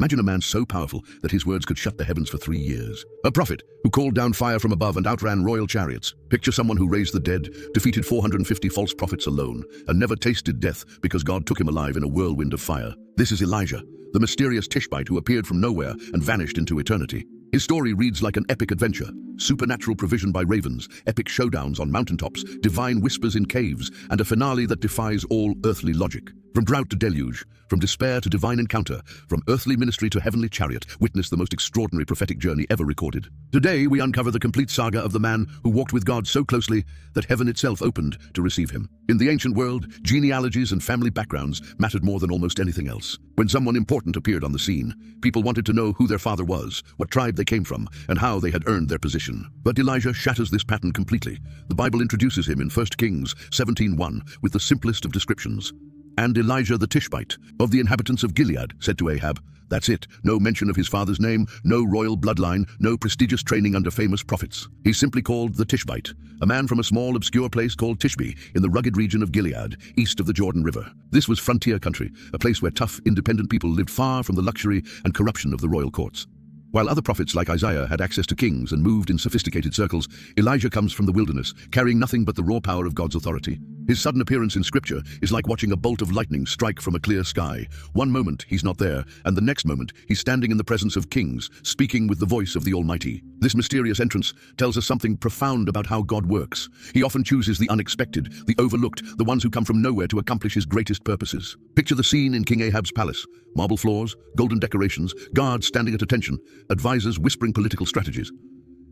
Imagine a man so powerful that his words could shut the heavens for 3 years. A prophet who called down fire from above and outran royal chariots. Picture someone who raised the dead, defeated 450 false prophets alone, and never tasted death because God took him alive in a whirlwind of fire. This is Elijah, the mysterious Tishbite who appeared from nowhere and vanished into eternity. His story reads like an epic adventure. Supernatural provision by ravens, epic showdowns on mountaintops, divine whispers in caves, and a finale that defies all earthly logic. From drought to deluge, from despair to divine encounter, from earthly ministry to heavenly chariot, witness the most extraordinary prophetic journey ever recorded. Today, we uncover the complete saga of the man who walked with God so closely that heaven itself opened to receive him. In the ancient world, genealogies and family backgrounds mattered more than almost anything else. When someone important appeared on the scene, people wanted to know who their father was, what tribe they came from, and how they had earned their position. But Elijah shatters this pattern completely. The Bible introduces him in 1 Kings 17:1 with the simplest of descriptions. And Elijah the Tishbite, of the inhabitants of Gilead, said to Ahab, "That's it, no mention of his father's name, no royal bloodline, no prestigious training under famous prophets. He's simply called the Tishbite, a man from a small obscure place called Tishbe in the rugged region of Gilead, east of the Jordan River." This was frontier country, a place where tough, independent people lived far from the luxury and corruption of the royal courts. While other prophets like Isaiah had access to kings and moved in sophisticated circles, Elijah comes from the wilderness, carrying nothing but the raw power of God's authority. His sudden appearance in Scripture is like watching a bolt of lightning strike from a clear sky. One moment he's not there, and the next moment he's standing in the presence of kings, speaking with the voice of the Almighty. This mysterious entrance tells us something profound about how God works. He often chooses the unexpected, the overlooked, the ones who come from nowhere to accomplish his greatest purposes. Picture the scene in King Ahab's palace. Marble floors, golden decorations, guards standing at attention, advisors whispering political strategies.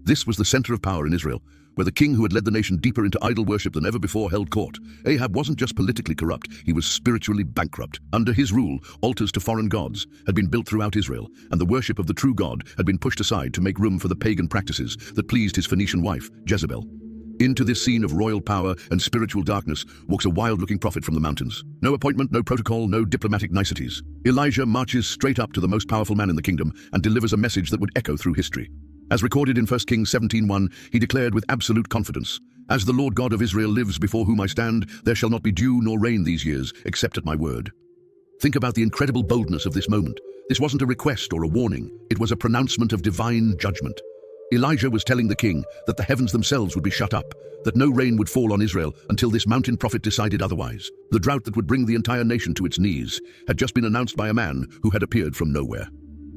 This was the center of power in Israel, where the king who had led the nation deeper into idol worship than ever before held court. Ahab wasn't just politically corrupt, he was spiritually bankrupt. Under his rule, altars to foreign gods had been built throughout Israel, and the worship of the true God had been pushed aside to make room for the pagan practices that pleased his Phoenician wife, Jezebel. Into this scene of royal power and spiritual darkness walks a wild-looking prophet from the mountains. No appointment, no protocol, no diplomatic niceties. Elijah marches straight up to the most powerful man in the kingdom and delivers a message that would echo through history. As recorded in 1 Kings 17:1, he declared with absolute confidence, "As the Lord God of Israel lives before whom I stand, there shall not be dew nor rain these years, except at my word." Think about the incredible boldness of this moment. This wasn't a request or a warning. It was a pronouncement of divine judgment. Elijah was telling the king that the heavens themselves would be shut up, that no rain would fall on Israel until this mountain prophet decided otherwise. The drought that would bring the entire nation to its knees had just been announced by a man who had appeared from nowhere.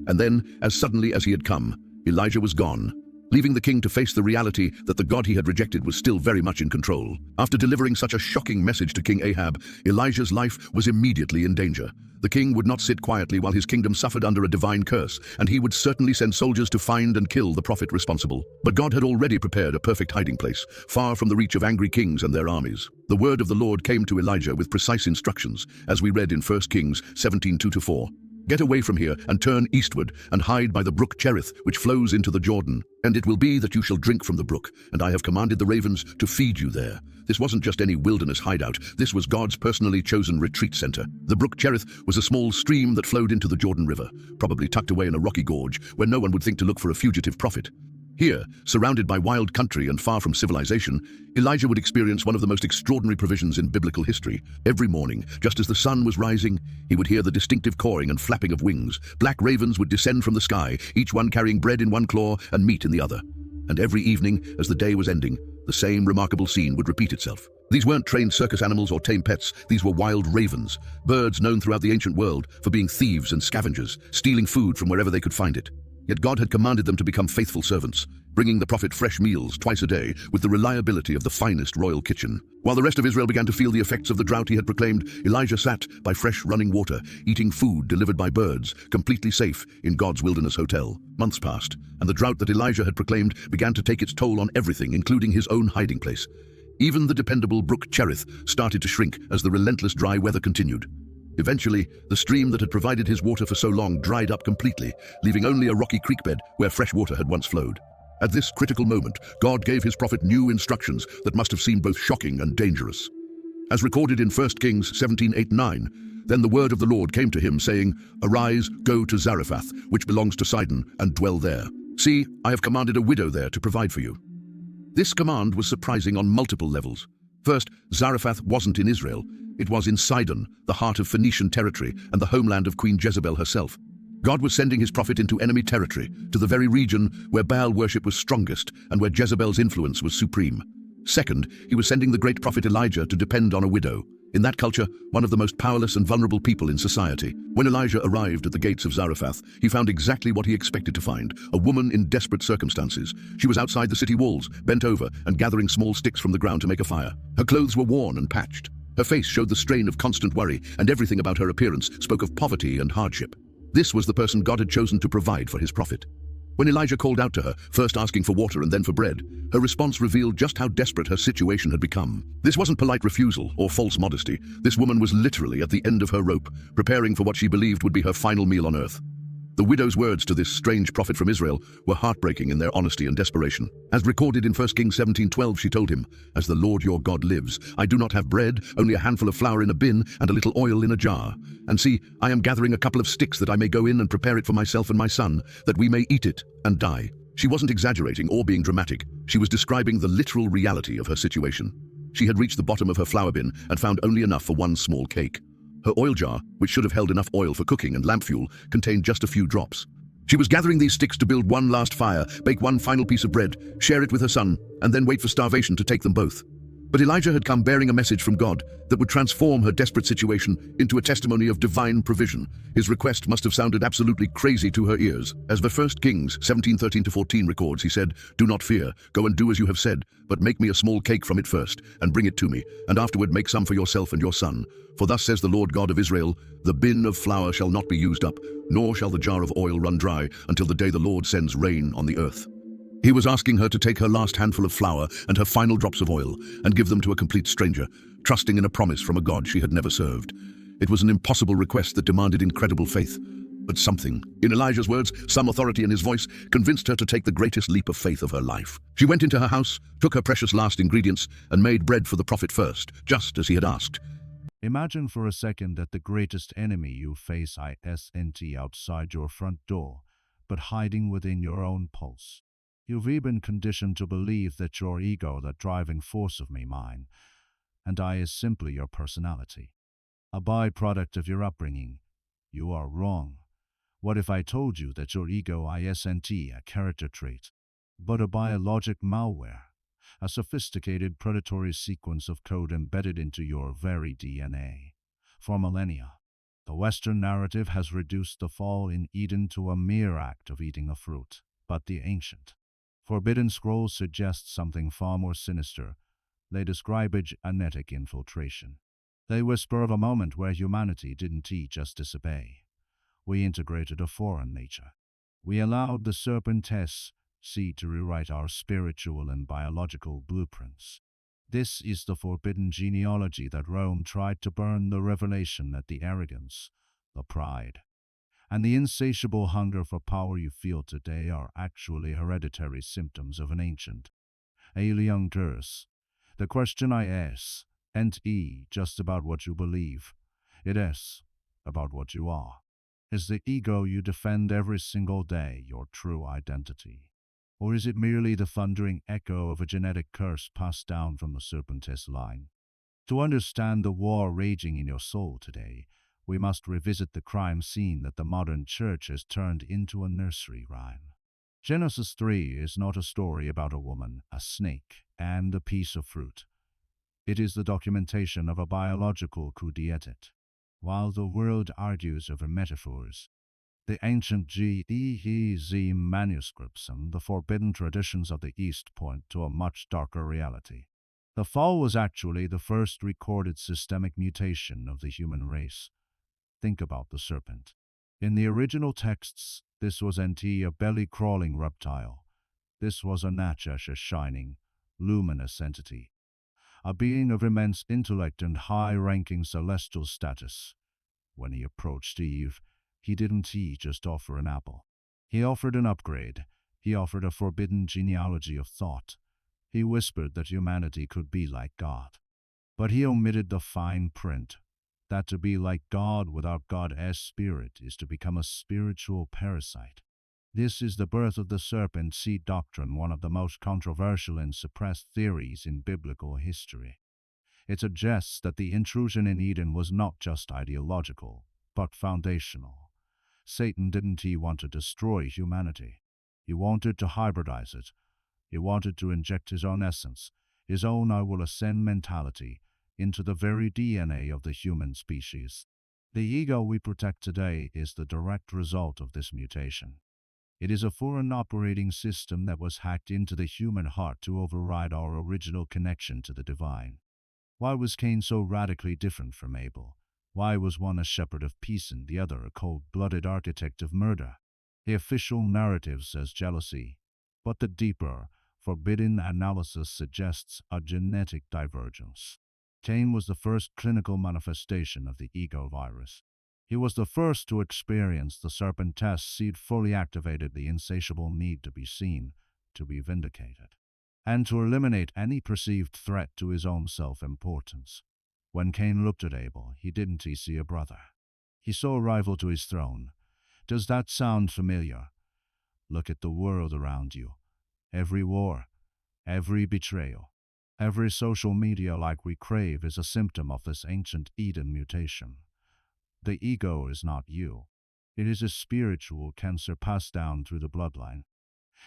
And then, as suddenly as he had come, Elijah was gone, leaving the king to face the reality that the God he had rejected was still very much in control. After delivering such a shocking message to King Ahab, Elijah's life was immediately in danger. The king would not sit quietly while his kingdom suffered under a divine curse, and he would certainly send soldiers to find and kill the prophet responsible. But God had already prepared a perfect hiding place, far from the reach of angry kings and their armies. The word of the Lord came to Elijah with precise instructions, as we read in 1 Kings 17:2-4. "Get away from here and turn eastward and hide by the brook Chariot, which flows into the Jordan. And it will be that you shall drink from the brook, and I have commanded the ravens to feed you there." This wasn't just any wilderness hideout. This was God's personally chosen retreat center. The brook Chariot was a small stream that flowed into the Jordan River, probably tucked away in a rocky gorge where no one would think to look for a fugitive prophet. Here, surrounded by wild country and far from civilization, Elijah would experience one of the most extraordinary provisions in biblical history. Every morning, just as the sun was rising, he would hear the distinctive cawing and flapping of wings. Black ravens would descend from the sky, each one carrying bread in one claw and meat in the other. And every evening, as the day was ending, the same remarkable scene would repeat itself. These weren't trained circus animals or tame pets. These were wild ravens, birds known throughout the ancient world for being thieves and scavengers, stealing food from wherever they could find it. Yet God had commanded them to become faithful servants, bringing the prophet fresh meals twice a day with the reliability of the finest royal kitchen. While the rest of Israel began to feel the effects of the drought he had proclaimed, Elijah sat by fresh running water, eating food delivered by birds, completely safe in God's wilderness hotel. Months passed, and the drought that Elijah had proclaimed began to take its toll on everything, including his own hiding place. Even the dependable brook Chariot started to shrink as the relentless dry weather continued. Eventually, the stream that had provided his water for so long dried up completely, leaving only a rocky creek bed where fresh water had once flowed. At this critical moment, God gave his prophet new instructions that must have seemed both shocking and dangerous. As recorded in 1 Kings 17:8-9, "Then the word of the Lord came to him, saying, 'Arise, go to Zarephath, which belongs to Sidon, and dwell there. See, I have commanded a widow there to provide for you.'" This command was surprising on multiple levels. First, Zarephath wasn't in Israel. It was in Sidon, the heart of Phoenician territory and the homeland of Queen Jezebel herself. God was sending his prophet into enemy territory, to the very region where Baal worship was strongest and where Jezebel's influence was supreme. Second, he was sending the great prophet Elijah to depend on a widow. In that culture, one of the most powerless and vulnerable people in society. When Elijah arrived at the gates of Zarephath, he found exactly what he expected to find, a woman in desperate circumstances. She was outside the city walls, bent over and gathering small sticks from the ground to make a fire. Her clothes were worn and patched. Her face showed the strain of constant worry, and everything about her appearance spoke of poverty and hardship. This was the person God had chosen to provide for his prophet. When Elijah called out to her, first asking for water and then for bread, her response revealed just how desperate her situation had become. This wasn't polite refusal or false modesty. This woman was literally at the end of her rope, preparing for what she believed would be her final meal on earth. The widow's words to this strange prophet from Israel were heartbreaking in their honesty and desperation. As recorded in 1 Kings 17:12, she told him, "As the Lord your God lives, I do not have bread, only a handful of flour in a bin and a little oil in a jar. And see, I am gathering a couple of sticks that I may go in and prepare it for myself and my son, that we may eat it and die." She wasn't exaggerating or being dramatic. She was describing the literal reality of her situation. She had reached the bottom of her flour bin and found only enough for one small cake. Her oil jar, which should have held enough oil for cooking and lamp fuel, contained just a few drops. She was gathering these sticks to build one last fire, bake one final piece of bread, share it with her son, and then wait for starvation to take them both. But Elijah had come bearing a message from God that would transform her desperate situation into a testimony of divine provision. His request must have sounded absolutely crazy to her ears. As the 1 Kings 17:13-14 records, he said, "Do not fear, go and do as you have said, but make me a small cake from it first, and bring it to me, and afterward make some for yourself and your son. For thus says the Lord God of Israel, the bin of flour shall not be used up, nor shall the jar of oil run dry, until the day the Lord sends rain on the earth." He was asking her to take her last handful of flour and her final drops of oil and give them to a complete stranger, trusting in a promise from a God she had never served. It was an impossible request that demanded incredible faith. But something, in Elijah's words, some authority in his voice, convinced her to take the greatest leap of faith of her life. She went into her house, took her precious last ingredients, and made bread for the prophet first, just as he had asked. Imagine for a second that the greatest enemy you face isn't outside your front door, but hiding within your own pulse. You've been conditioned to believe that your ego, the driving force of mine, and I is simply your personality, a byproduct of your upbringing. You are wrong. What if I told you that your ego isn't a character trait, but a biologic malware, a sophisticated predatory sequence of code embedded into your very DNA? For millennia, the Western narrative has reduced the fall in Eden to a mere act of eating a fruit, but the ancient Forbidden Scrolls suggest something far more sinister. They describe a genetic infiltration. They whisper of a moment where humanity didn't just disobey. We integrated a foreign nature. We allowed the serpentess seed to rewrite our spiritual and biological blueprints. This is the forbidden genealogy that Rome tried to burn. The revelation that the arrogance, the pride, and the insatiable hunger for power you feel today are actually hereditary symptoms of an ancient, alien curse. The question I ask isn't just about what you believe. It is about what you are. Is the ego you defend every single day your true identity? Or is it merely the thundering echo of a genetic curse passed down from the serpentess line? To understand the war raging in your soul today, we must revisit the crime scene that the modern church has turned into a nursery rhyme. Genesis 3 is not a story about a woman, a snake, and a piece of fruit. It is the documentation of a biological coup d'etat. While the world argues over metaphors, the ancient GEZ manuscripts and the forbidden traditions of the East point to a much darker reality. The fall was actually the first recorded systemic mutation of the human race. Think about the serpent. In the original texts, this was a belly-crawling reptile. This was a Snatched, a shining, luminous entity, a being of immense intellect and high-ranking celestial status. When he approached Eve, he didn't just offer an apple. He offered an upgrade. He offered a forbidden genealogy of thought. He whispered that humanity could be like God. But he omitted the fine print, that to be like God without God as spirit is to become a spiritual parasite. This is the birth of the serpent seed doctrine, one of the most controversial and suppressed theories in biblical history. It suggests that the intrusion in Eden was not just ideological, but foundational. Satan didn't he want to destroy humanity. He wanted to hybridize it. He wanted to inject his own essence, his own I will ascend mentality, into the very DNA of the human species. The ego we protect today is the direct result of this mutation. It is a foreign operating system that was hacked into the human heart to override our original connection to the divine. Why was Cain so radically different from Abel? Why was one a shepherd of peace and the other a cold-blooded architect of murder? The official narrative says jealousy, but the deeper, forbidden analysis suggests a genetic divergence. Cain was the first clinical manifestation of the ego virus. He was the first to experience the serpentess seed fully activated the insatiable need to be seen, to be vindicated, and to eliminate any perceived threat to his own self-importance. When Cain looked at Abel, he didn't see a brother. He saw a rival to his throne. Does that sound familiar? Look at the world around you. Every war, every betrayal, every social media like we crave is a symptom of this ancient Eden mutation. The ego is not you. It is a spiritual cancer passed down through the bloodline.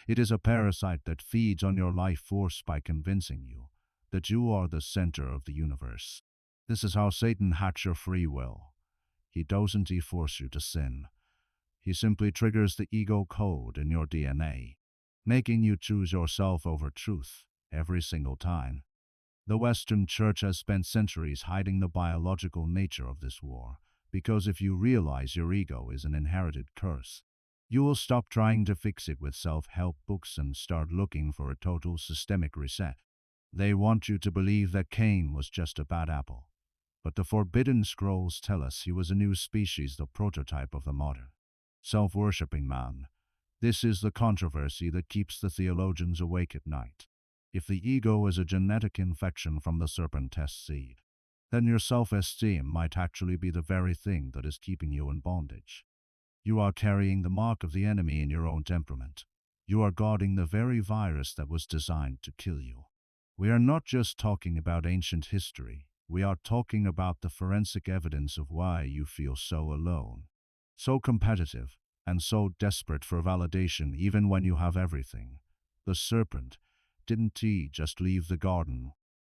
It is a parasite that feeds on your life force by convincing you that you are the center of the universe. This is how Satan hacks your free will. He doesn't force you to sin. He simply triggers the ego code in your DNA, making you choose yourself over truth every single time. The Western Church has spent centuries hiding the biological nature of this war, because if you realize your ego is an inherited curse, you will stop trying to fix it with self-help books and start looking for a total systemic reset. They want you to believe that Cain was just a bad apple. But the Forbidden Scrolls tell us he was a new species, the prototype of the modern, self-worshipping man. This is the controversy that keeps the theologians awake at night. If the ego is a genetic infection from the serpentess seed, then your self-esteem might actually be the very thing that is keeping you in bondage. You are carrying the mark of the enemy in your own temperament. You are guarding the very virus that was designed to kill you. We are not just talking about ancient history. We are talking about the forensic evidence of why you feel so alone, so competitive, and so desperate for validation even when you have everything. The serpent, didn't he just leave the garden?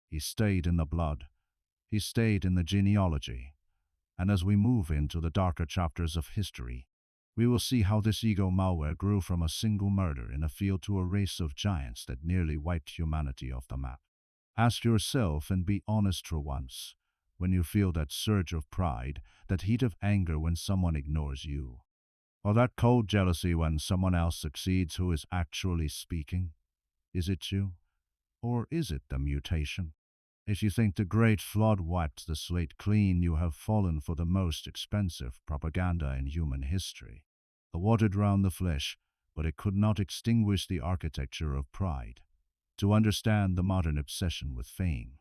He stayed in the blood. He stayed in the genealogy. And as we move into the darker chapters of history, we will see how this ego malware grew from a single murder in a field to a race of giants that nearly wiped humanity off the map. Ask yourself and be honest for once, when you feel that surge of pride, that heat of anger when someone ignores you, or that cold jealousy when someone else succeeds who is actually speaking. Is it you? Or is it the mutation? If you think the Great Flood wiped the slate clean, you have fallen for the most expensive propaganda in human history. The water drowned the flesh, but it could not extinguish the architecture of pride. To understand the modern obsession with fame,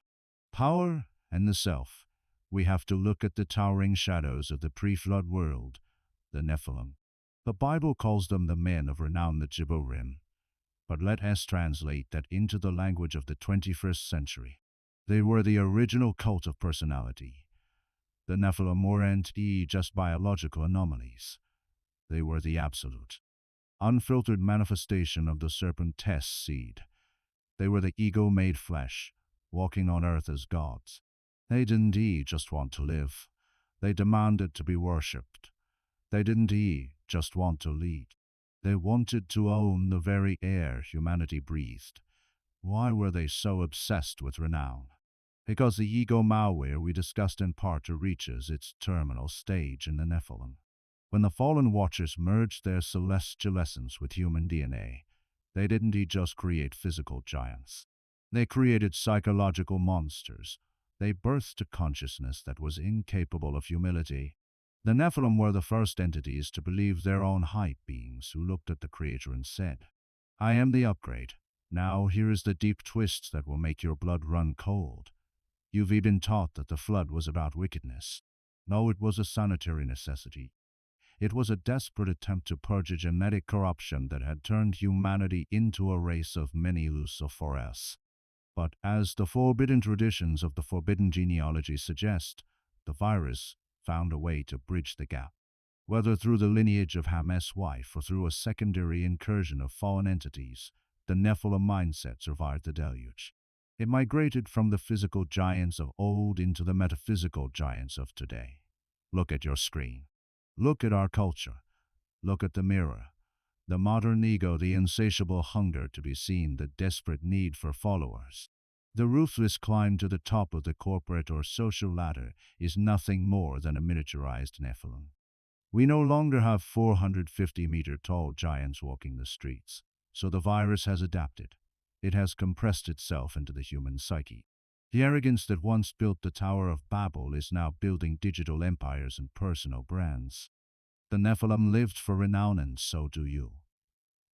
power, and the self, we have to look at the towering shadows of the pre-flood world, the Nephilim. The Bible calls them the men of renown, the Giborim. But let us translate that into the language of the 21st century. They were the original cult of personality. The Nephilim weren't just biological anomalies. They were the absolute, unfiltered manifestation of the serpentess seed. They were the ego made flesh, walking on earth as gods. They didn't just want to live. They demanded to be worshipped. They didn't just want to lead. They wanted to own the very air humanity breathed. Why were they so obsessed with renown? Because the ego malware we discussed in part 2 reaches its terminal stage in the Nephilim. When the fallen watchers merged their celestial essence with human DNA, they didn't just create physical giants. They created psychological monsters. They birthed a consciousness that was incapable of humility. The Nephilim were the first entities to believe their own hype beings who looked at the Creator and said, "I am the upgrade. Now here is the deep twist that will make your blood run cold." You've been taught that the flood was about wickedness. No, it was a sanitary necessity. It was a desperate attempt to purge a genetic corruption that had turned humanity into a race of many Lucifers. But as the forbidden traditions of the forbidden genealogy suggest, the virus found a way to bridge the gap. Whether through the lineage of Ham's wife or through a secondary incursion of fallen entities, the Nephilim mindset survived the deluge. It migrated from the physical giants of old into the metaphysical giants of today. Look at your screen. Look at our culture. Look at the mirror. The modern ego, the insatiable hunger to be seen, the desperate need for followers. The ruthless climb to the top of the corporate or social ladder is nothing more than a miniaturized Nephilim. We no longer have 450-meter-tall giants walking the streets, so the virus has adapted. It has compressed itself into the human psyche. The arrogance that once built the Tower of Babel is now building digital empires and personal brands. The Nephilim lived for renown, and so do you.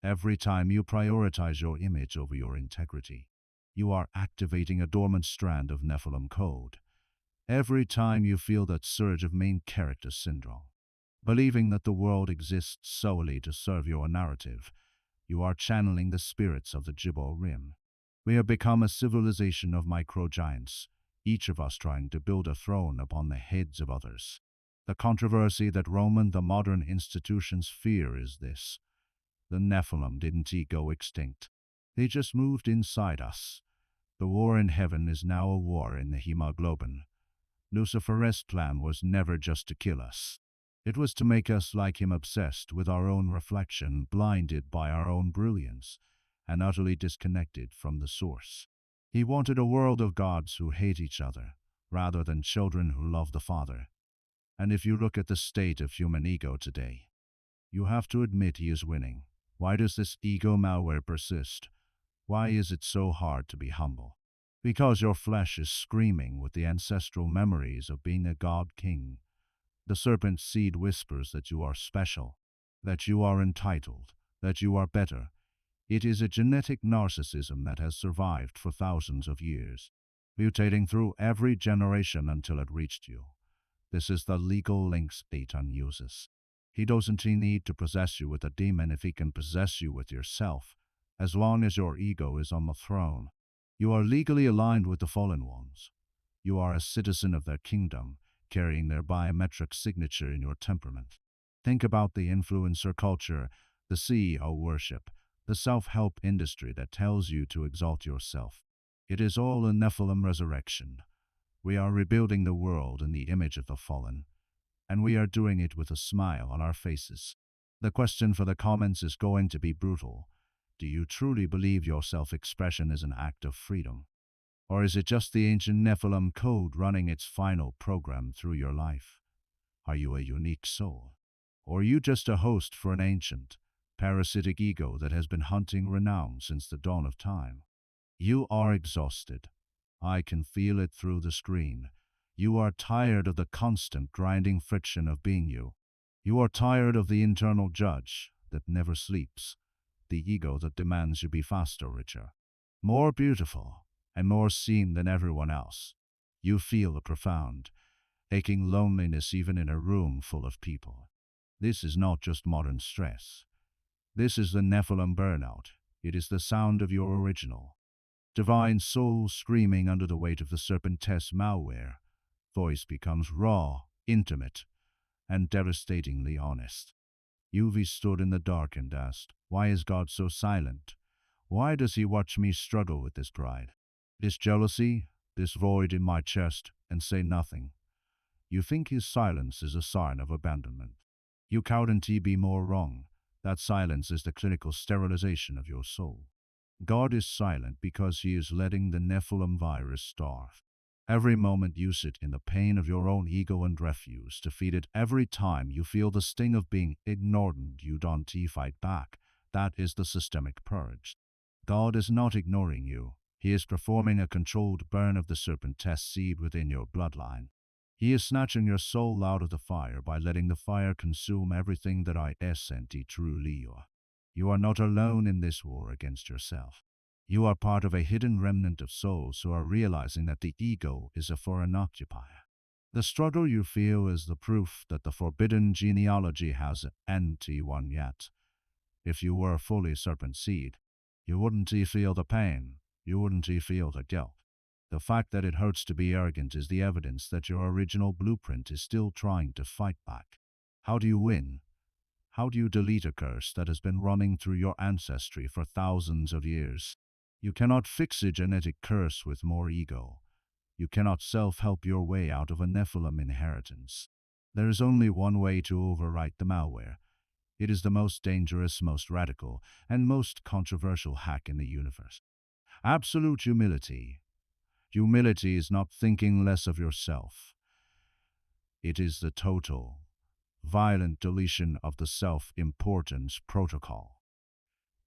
Every time you prioritize your image over your integrity, you are activating a dormant strand of Nephilim code. Every time you feel that surge of main character syndrome, believing that the world exists solely to serve your narrative, you are channeling the spirits of the Jibal Rim. We have become a civilization of micro-giants, each of us trying to build a throne upon the heads of others. The controversy that Roman the modern institutions fear is this. The Nephilim didn't go extinct. They just moved inside us. The war in heaven is now a war in the hemoglobin. Lucifer's plan was never just to kill us. It was to make us like him, obsessed with our own reflection, blinded by our own brilliance, and utterly disconnected from the source. He wanted a world of gods who hate each other, rather than children who love the Father. And if you look at the state of human ego today, you have to admit he is winning. Why does this ego malware persist? Why is it so hard to be humble? Because your flesh is screaming with the ancestral memories of being a god king. The serpent seed whispers that you are special, that you are entitled, that you are better. It is a genetic narcissism that has survived for thousands of years, mutating through every generation until it reached you. This is the legal link Satan uses. He doesn't need to possess you with a demon if he can possess you with yourself, as long as your ego is on the throne. You are legally aligned with the fallen ones. You are a citizen of their kingdom, carrying their biometric signature in your temperament. Think about the influencer culture, the CEO worship, the self-help industry that tells you to exalt yourself. It is all a Nephilim resurrection. We are rebuilding the world in the image of the fallen, and we are doing it with a smile on our faces. The question for the comments is going to be brutal. Do you truly believe your self-expression is an act of freedom? Or is it just the ancient Nephilim code running its final program through your life? Are you a unique soul? Or are you just a host for an ancient, parasitic ego that has been hunting renown since the dawn of time? You are exhausted. I can feel it through the screen. You are tired of the constant grinding friction of being you. You are tired of the internal judge that never sleeps, the ego that demands you be faster, richer, more beautiful, and more seen than everyone else. You feel a profound, aching loneliness even in a room full of people. This is not just modern stress. This is the Nephilim burnout. It is the sound of your original, divine soul screaming under the weight of the serpentess malware. Voice becomes raw, intimate, and devastatingly honest. Yuvi stood in the dark and asked, "Why is God so silent? Why does he watch me struggle with this pride, this jealousy, this void in my chest, and say nothing?" You think his silence is a sign of abandonment. You couldn't be more wrong. That silence is the clinical sterilization of your soul. God is silent because he is letting the Nephilim virus starve. Every moment you sit in the pain of your own ego and refuse to feed it, every time you feel the sting of being ignored and you don't fight back, that is the systemic purge. God is not ignoring you. He is performing a controlled burn of the serpentess seed within your bloodline. He is snatching your soul out of the fire by letting the fire consume everything that I sent truly you are. You are not alone in this war against yourself. You are part of a hidden remnant of souls who are realizing that the ego is a foreign occupier. The struggle you feel is the proof that the forbidden genealogy has won yet. If you were fully serpent seed, you wouldn't feel the pain, you wouldn't feel the guilt. The fact that it hurts to be arrogant is the evidence that your original blueprint is still trying to fight back. How do you win? How do you delete a curse that has been running through your ancestry for thousands of years? You cannot fix a genetic curse with more ego. You cannot self-help your way out of a Nephilim inheritance. There is only one way to overwrite the malware. It is the most dangerous, most radical, and most controversial hack in the universe. Absolute humility. Humility is not thinking less of yourself. It is the total, violent deletion of the self-importance protocol.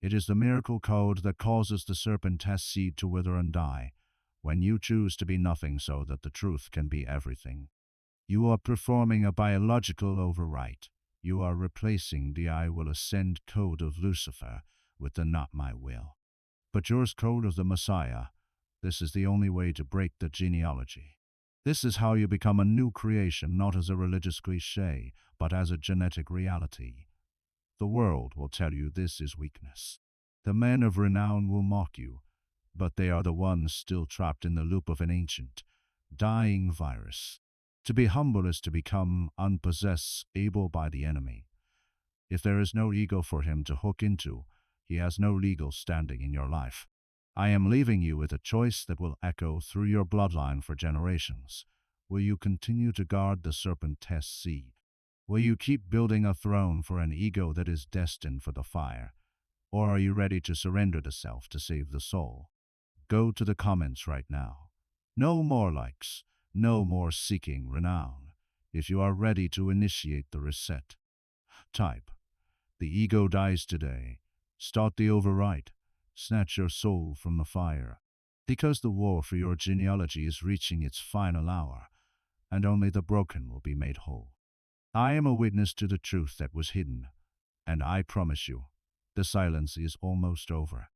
It is the miracle code that causes the serpent's seed to wither and die, when you choose to be nothing so that the truth can be everything. You are performing a biological overwrite. You are replacing the I will ascend code of Lucifer with the not my will. But yours code of the Messiah. This is the only way to break the genealogy. This is how you become a new creation, not as a religious cliché, but as a genetic reality. The world will tell you this is weakness. The men of renown will mock you, but they are the ones still trapped in the loop of an ancient, dying virus. To be humble is to become unpossessed, able by the enemy. If there is no ego for him to hook into, he has no legal standing in your life. I am leaving you with a choice that will echo through your bloodline for generations. Will you continue to guard the serpent's seed? Will you keep building a throne for an ego that is destined for the fire? Or are you ready to surrender the self to save the soul? Go to the comments right now. No more likes, no more seeking renown. If you are ready to initiate the reset, type, "The ego dies today. Start the overwrite. Snatch your soul from the fire." Because the war for your genealogy is reaching its final hour, and only the broken will be made whole. I am a witness to the truth that was hidden, and I promise you, the silence is almost over.